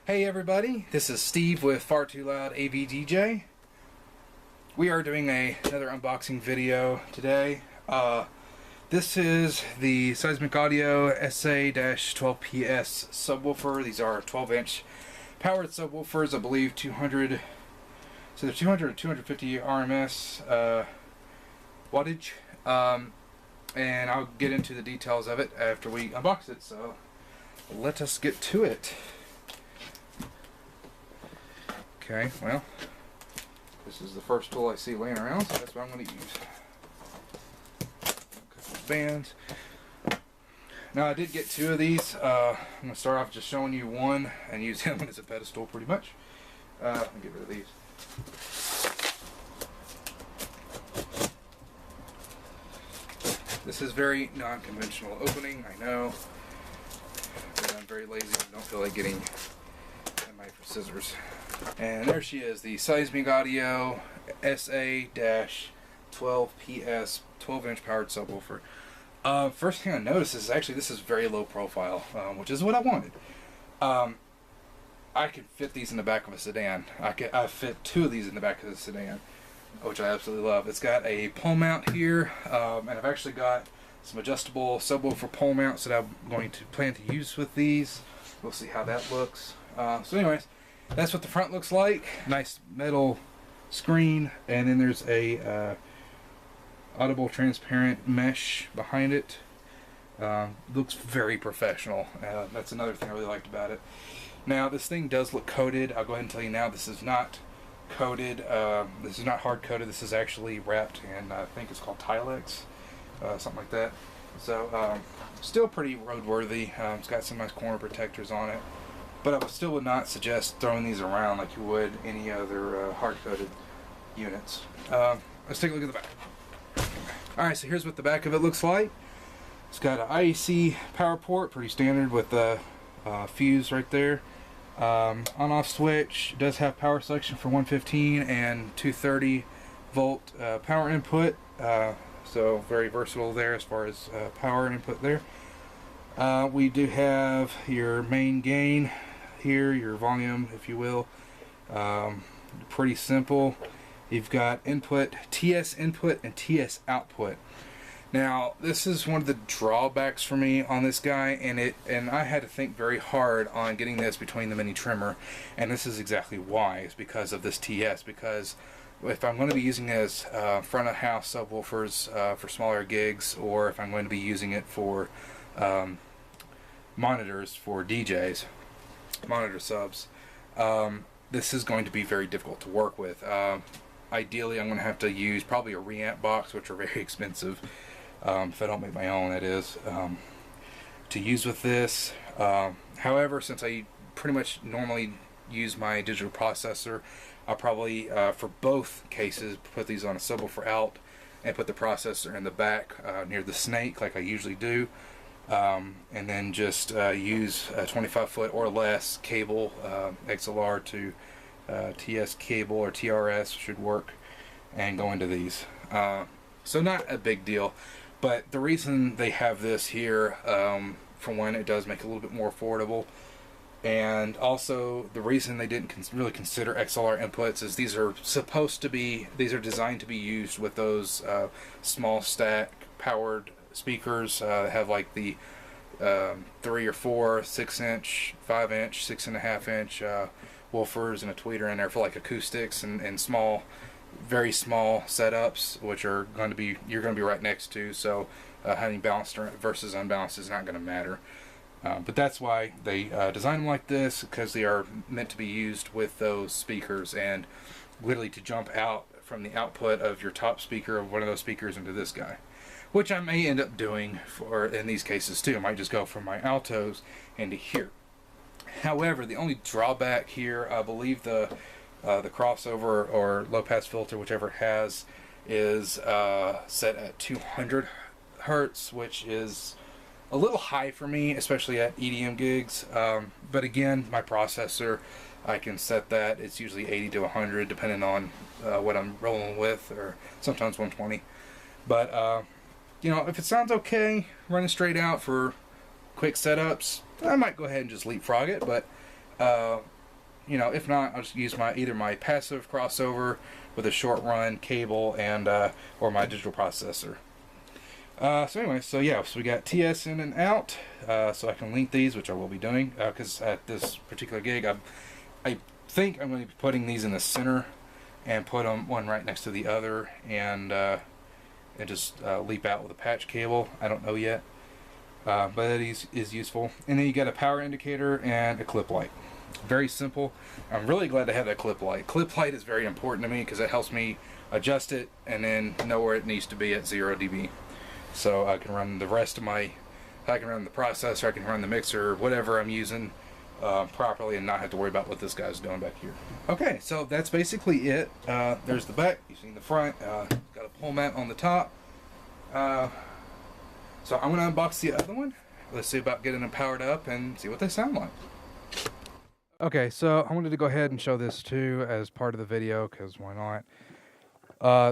Hey everybody, this is Steve with Far Too Loud AV DJ. We are doing another unboxing video today. This is the Seismic Audio SA-12PS subwoofer. These are 12-inch powered subwoofers, I believe 200, so they're 200 to 250 RMS wattage. And I'll get into the details of it after we unbox it, so let us get to it. Okay, well, this is the first tool I see laying around, so that's what I'm going to use. Bands. Now I did get two of these. I'm going to start off just showing you one and use him as a pedestal pretty much. Let me get rid of these. This is very non-conventional opening, I know, but I'm very lazy and don't feel like getting a knife or scissors. And there she is, the Seismic Audio SA-12PS 12-inch powered subwoofer. First thing I noticed is actually this is very low profile, which is what I wanted. I could fit these in the back of a sedan. I fit two of these in the back of the sedan, which I absolutely love. It's got a pole mount here, and I've actually got some adjustable subwoofer pole mounts that I'm going to plan to use with these. We'll see how that looks. So anyways, that's what the front looks like. Nice metal screen, and then there's a audible transparent mesh behind it. Looks very professional. That's another thing I really liked about it. Now this thing does look coated. I'll go ahead and tell you now, this is not coated. This is not hard coated. This is actually wrapped in, I think it's called Tilex, something like that. So still pretty roadworthy. It's got some nice corner protectors on it, but I still would not suggest throwing these around like you would any other hard coated units. Let's take a look at the back. Alright, so here's what the back of it looks like. It's got an IEC power port, pretty standard, with a fuse right there. On-off switch. It does have power selection for 115 and 230 volt power input, so very versatile there as far as power input there. We do have your main gain here, your volume if you will. Pretty simple. You've got input, TS input and TS output. Now this is one of the drawbacks for me on this guy, and I had to think very hard on getting this between the mini trimmer, and this is exactly why. It's because of this TS, because if I'm going to be using it as front of house subwoofers for smaller gigs, or if I'm going to be using it for monitors for DJs, monitor subs, this is going to be very difficult to work with. Ideally I'm going to have to use probably a reamp box, which are very expensive, if I don't make my own, that is, to use with this. However, since I pretty much normally use my digital processor, I'll probably, for both cases, put these on a subwoofer out and put the processor in the back near the snake like I usually do, and then just use a 25-foot or less cable, XLR to TS cable or TRS should work, and go into these. So not a big deal, but the reason they have this here, for one, it does make it a little bit more affordable, and also the reason they didn't really consider XLR inputs is these are designed to be used with those small stack powered speakers that have like the 3 or 4 6-inch, 5-inch, 6.5-inch woofers and a tweeter in there for like acoustics and small, very small setups, which are going to be, you're going to be right next to, so having balanced versus unbalanced is not going to matter. But that's why they design them like this, because they are meant to be used with those speakers, and literally to jump out from the output of your top speaker of one of those speakers into this guy, which I may end up doing in these cases too. I might just go from my altos into here. However, the only drawback here, I believe the crossover or low pass filter, whichever it has, is set at 200 hertz, which is a little high for me, especially at EDM gigs. But again, my processor, I can set that. It's usually 80 to 100 depending on what I'm rolling with, or sometimes 120. But you know, if it sounds okay running straight out for quick setups, I might go ahead and just leapfrog it. But you know, if not, I'll just use either my passive crossover with a short run cable and or my digital processor. So anyway, so yeah, so we got TS in and out, so I can link these, which I will be doing, because at this particular gig, I think I'm going to be putting these in the center and put them one right next to the other, and just leap out with a patch cable. I don't know yet, but that is useful. And then you got a power indicator and a clip light. Very simple. I'm really glad to have that clip light. Clip light is very important to me because it helps me adjust it and then know where it needs to be at 0 dB. So I can run the rest of I can run the processor, I can run the mixer, whatever I'm using properly, and not have to worry about what this guy's doing back here. Okay, so that's basically it. There's the back, you've seen the front, got a pull mat on the top. So I'm going to unbox the other one. Let's see about getting them powered up and see what they sound like. Okay, so I wanted to go ahead and show this too as part of the video, because why not?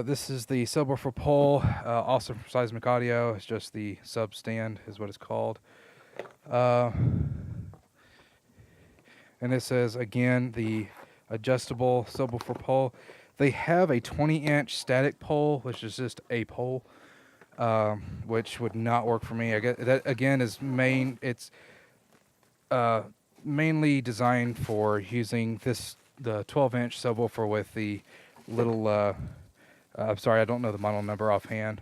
This is the subwoofer pole, also from Seismic Audio. It's just the sub stand is what it's called. And this is, again, the adjustable subwoofer pole. They have a 20-inch static pole, which is just a pole, which would not work for me. I guess that, again, is it's mainly designed for using the 12-inch subwoofer with the little... I'm sorry, I don't know the model number offhand,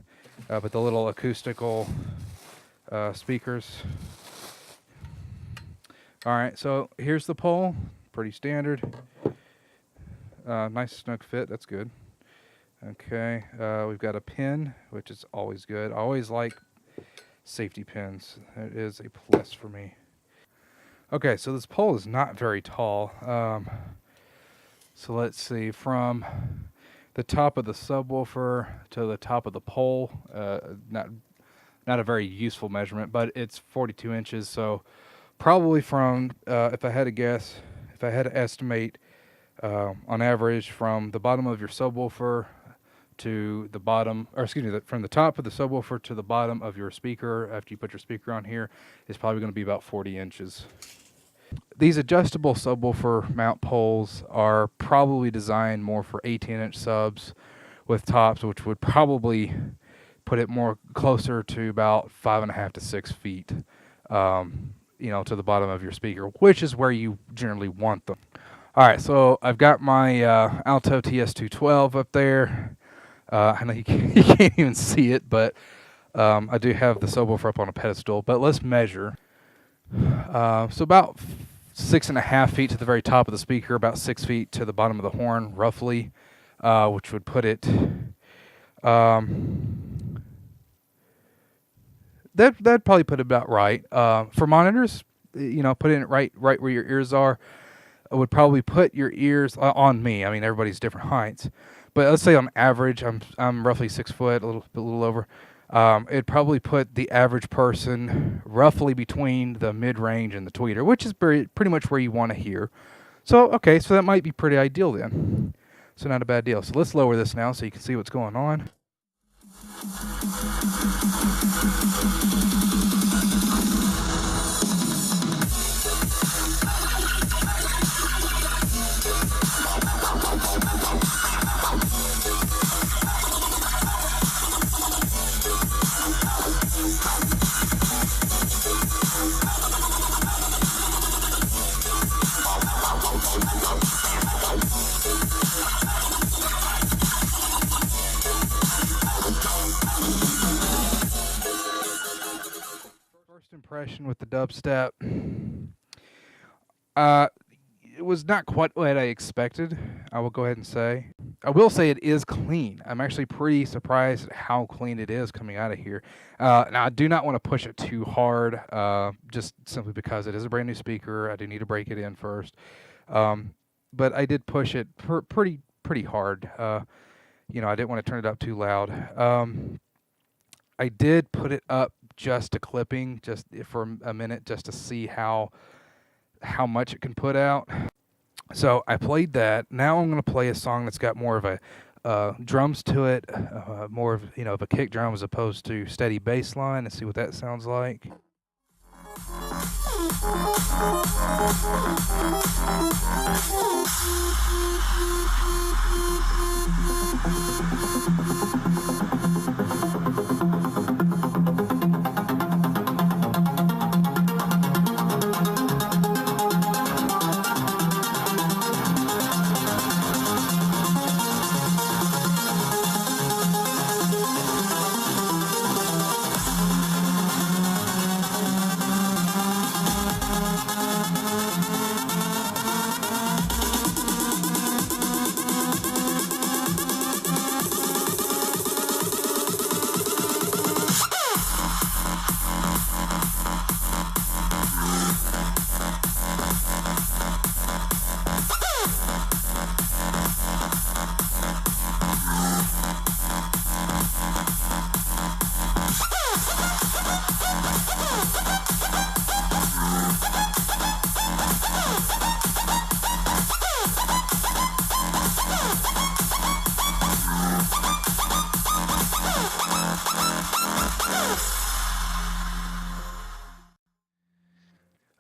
but the little acoustical speakers. Alright, so here's the pole. Pretty standard. Nice snug fit, that's good. Okay, we've got a pin, which is always good. I always like safety pins. It is a plus for me. Okay, so this pole is not very tall. So let's see, from the top of the subwoofer to the top of the pole, not a very useful measurement, but it's 42 inches, so probably from, if I had to guess, if I had to estimate, on average, from the bottom of your subwoofer to the bottom, or excuse me, from the top of the subwoofer to the bottom of your speaker, after you put your speaker on here, is probably going to be about 40 inches. These adjustable subwoofer mount poles are probably designed more for 18-inch subs with tops, which would probably put it more closer to about 5.5 to 6 feet, you know, to the bottom of your speaker, which is where you generally want them. All right, so I've got my Alto TS-12 up there. I know you can't even see it, but I do have the subwoofer up on a pedestal. But let's measure. So about 6.5 feet to the very top of the speaker, about 6 feet to the bottom of the horn, roughly, which would put it. That'd probably put it about right. For monitors, you know, putting it right where your ears are, would probably put your ears on me. I mean, everybody's different heights, but let's say on average, I'm roughly 6 foot, a little over. It'd probably put the average person roughly between the mid-range and the tweeter, which is pretty much where you want to hear. So, okay, so that might be pretty ideal then. So not a bad deal. So let's lower this now so you can see what's going on. Impression with the dubstep, it was not quite what I expected. I will go ahead and say, I will say it is clean. I'm actually pretty surprised at how clean it is coming out of here. Now I do not want to push it too hard, just simply because it is a brand new speaker. I do need to break it in first, but I did push it pretty hard. You know, I didn't want to turn it up too loud. I did put it up just to clipping, just for a minute, just to see how much it can put out. So I played that. Now I'm going to play a song that's got more of a drums to it, more of, you know, of a kick drum as opposed to steady bass line, and see what that sounds like.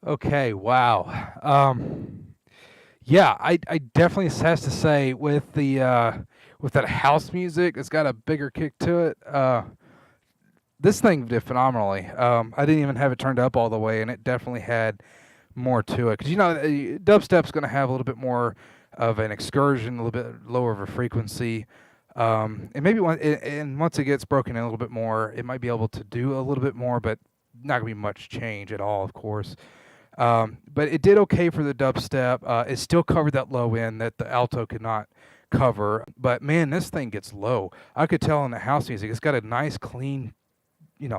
Okay, wow. Yeah, I definitely has to say with that house music, it's got a bigger kick to it. This thing did phenomenally. I didn't even have it turned up all the way, and it definitely had more to it. Because dubstep's going to have a little bit more of an excursion, a little bit lower of a frequency, and maybe once it gets broken in a little bit more, it might be able to do a little bit more, but not going to be much change at all, of course. But it did okay for the dubstep. It still covered that low end that the alto could not cover. But man, this thing gets low. I could tell in the house music, it's got a nice clean,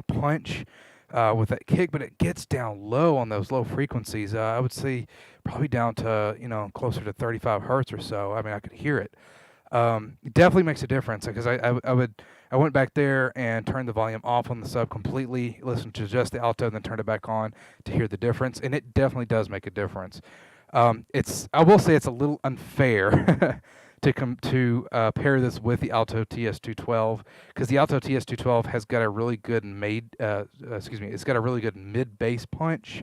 punch with that kick, but it gets down low on those low frequencies. I would say probably down to closer to 35 hertz or so. I mean, I could hear it. It definitely makes a difference because I went back there and turned the volume off on the sub completely, listened to just the alto, and then turned it back on to hear the difference, and it definitely does make a difference. I will say it's a little unfair to pair this with the Alto TS212 because the Alto TS212 has got a really good it's got a really good mid bass punch,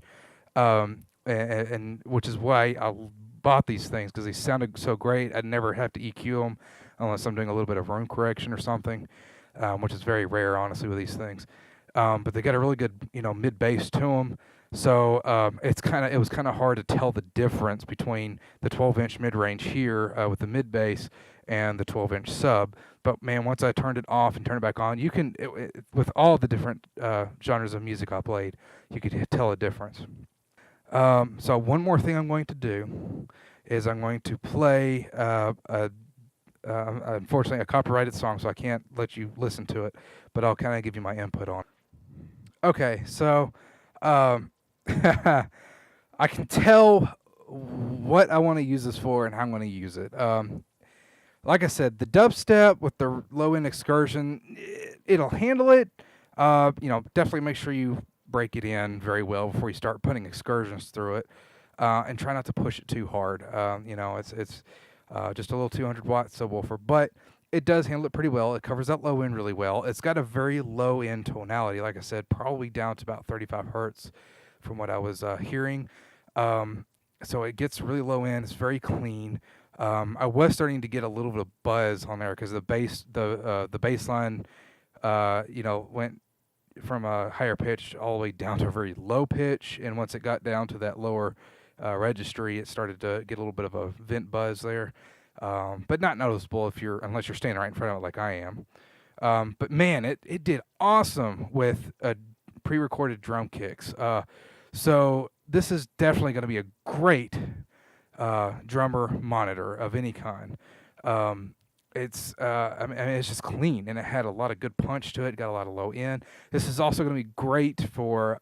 and which is why I bought these things because they sounded so great. I'd never have to EQ them unless I'm doing a little bit of room correction or something, which is very rare, honestly, with these things. But they got a really good, mid bass to them. So it was kind of hard to tell the difference between the 12-inch mid range here with the mid bass and the 12-inch sub. But man, once I turned it off and turned it back on, you can with all the different genres of music I played, you could tell a difference. So one more thing I'm going to do is I'm going to play unfortunately a copyrighted song, so I can't let you listen to it, but I'll kind of give you my input on it. Okay, so I can tell what I want to use this for and how I'm going to use it. Like I said, the dubstep with the low end excursion, it'll handle it. Definitely make sure you break it in very well before you start putting excursions through it, and try not to push it too hard. It's just a little 200-watt subwoofer, but it does handle it pretty well. It covers that low end really well. It's got a very low end tonality, like I said, probably down to about 35 hertz from what I was hearing. So it gets really low end. It's very clean. I was starting to get a little bit of buzz on there because the bass line, went from a higher pitch all the way down to a very low pitch, and once it got down to that lower registry, it started to get a little bit of a vent buzz there, but not noticeable unless you're standing right in front of it like I am. But man, it did awesome with pre-recorded drum kicks. So this is definitely going to be a great drummer monitor of any kind. It's just clean, and it had a lot of good punch to it. Got a lot of low end. This is also going to be great for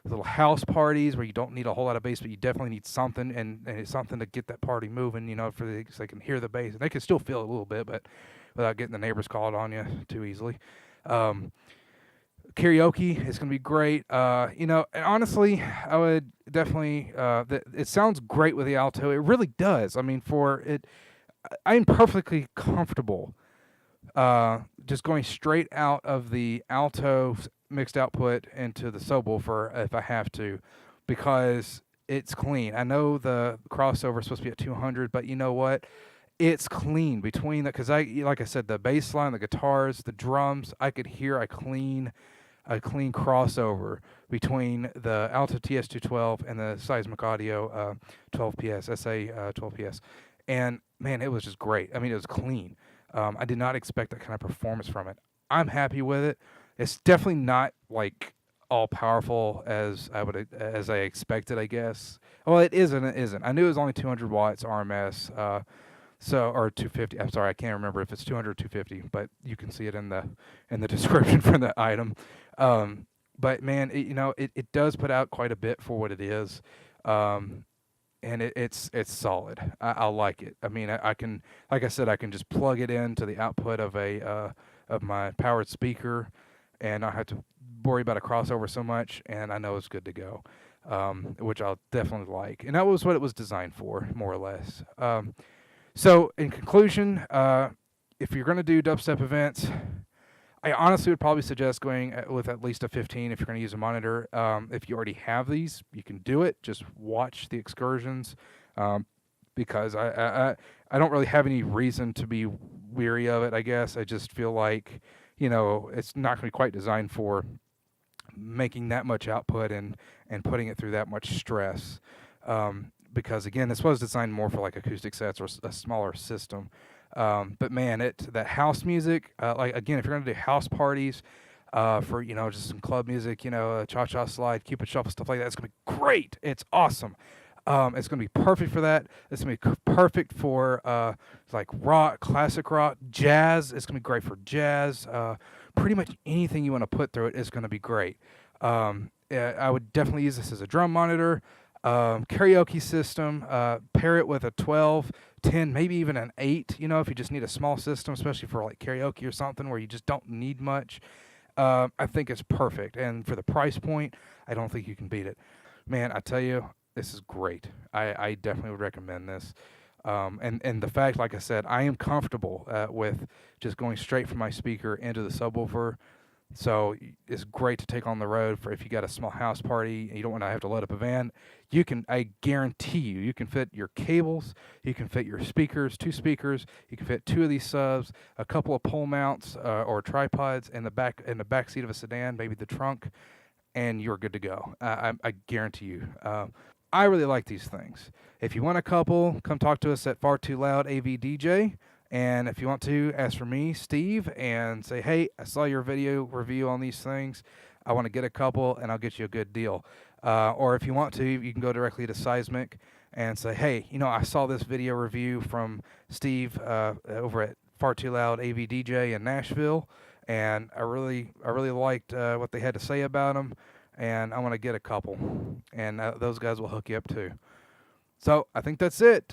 little house parties where you don't need a whole lot of bass, but you definitely need something, and it's something to get that party moving. So they can hear the bass, and they can still feel it a little bit, but without getting the neighbors called on you too easily. Karaoke is going to be great. And honestly, I would definitely. It sounds great with the alto. It really does. I mean, for it. I'm perfectly comfortable just going straight out of the alto mixed output into the subwoofer if I have to, because it's clean. I know the crossover is supposed to be at 200, but you know what? It's clean between that, because like I said, the bass line, the guitars, the drums, I could hear a clean crossover between the Alto TS-212 and the Seismic Audio 12PS SA-12PS, and man, it was just great. I mean, it was clean. I did not expect that kind of performance from it. I'm happy with it. It's definitely not like all powerful as I expected, I guess. Well, it isn't. It isn't. I knew it was only 200 watts RMS. Or 250. I'm sorry, I can't remember if it's 200 or 250, but you can see it in the description for the item. But man, it does put out quite a bit for what it is, and it's solid. I like it. I mean, I can, like I said, I can just plug it into the output of of my powered speaker, and I have to worry about a crossover so much, and I know it's good to go, which I'll definitely like. And that was what it was designed for, more or less. So, in conclusion, if you're going to do dubstep events, I honestly would probably suggest going with at least a 15 if you're going to use a monitor. If you already have these, you can do it. Just watch the excursions, because I don't really have any reason to be weary of it, I guess. I just feel like, it's not going to be quite designed for making that much output and putting it through that much stress. Because again, this was designed more for like acoustic sets or a smaller system. But man, that house music, like again, if you're gonna do house parties, for just some club music, cha-cha slide, Cupid shuffle, stuff like that, it's gonna be great. It's awesome. It's gonna be perfect for that. It's gonna be perfect for like rock, classic rock, jazz. It's gonna be great for jazz. Pretty much anything you want to put through it is gonna be great. I would definitely use this as a drum monitor. Karaoke system, pair it with a 12, 10, maybe even an 8, if you just need a small system, especially for like karaoke or something where you just don't need much. I think it's perfect, and for the price point, I don't think you can beat it. Man, I tell you, this is great. I definitely would recommend this. And the fact, like I said, I am comfortable with just going straight from my speaker into the subwoofer. So it's great to take on the road for if you got a small house party and you don't want to have to load up a van. I guarantee you can fit your cables, you can fit your speakers, 2 speakers, you can fit 2 of these subs, a couple of pole mounts or tripods in the back seat of a sedan, maybe the trunk, and you're good to go. I guarantee you. I really like these things. If you want a couple, come talk to us at Far Too Loud AV DJ. And if you want to, ask for me, Steve, and say, hey, I saw your video review on these things. I want to get a couple, and I'll get you a good deal. Or if you want to, you can go directly to Seismic and say, hey, I saw this video review from Steve over at Far Too Loud AV DJ in Nashville, and I really liked what they had to say about them, and I want to get a couple. And those guys will hook you up too. So I think that's it.